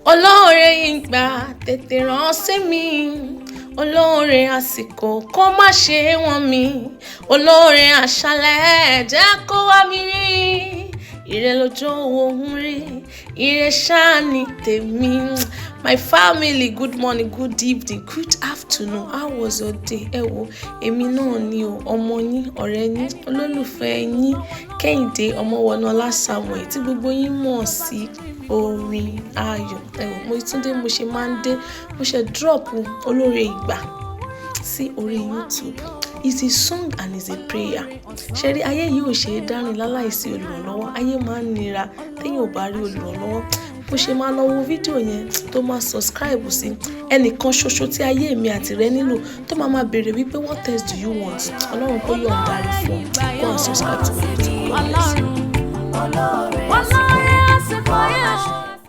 Olóre ìgbà tètè rán sí mi, olóore àsìkò kó má ṣe wọ́n mi, olóore àṣálẹ́ jẹ́ kó wá mi rí, ire lójó ohun rí, ire ṣáá ni tèmi. My family, good morning, good evening, good afternoon. How was your day? Ẹ wo, èmi náà ni o, ọmọ yín, ọ̀rẹ́ yín, olólùfẹ́ yín, Kẹ́hìndé Ọmọwọnọlá Samuel, tí gbogbo yín mọ̀ sí Orinayo. Ẹ wo, mo tún dé, mo ṣe máa ń dé, mo ṣe drop Olóre Ìgbà sí orí YouTube. It's a song and it's a prayer. Ṣé rí, ayé yìí ò ṣe é dárìn láláìsí olùrànlọ́wọ́. Ayé máa ń nira téèyàn ò bá rí olùrànlọ́wọ́. Bó ṣe máa lọ wo fídíò yẹn tó máa subscribe sí ẹnìkan ṣoṣo tí ayé mi àti rẹ nílò, tó máa béèrè wípé what else do you want? Ọlọ́run kó yọ̀ǹda rẹ̀ fún ọ. Go and subscribe to my video. Olóre àsìkò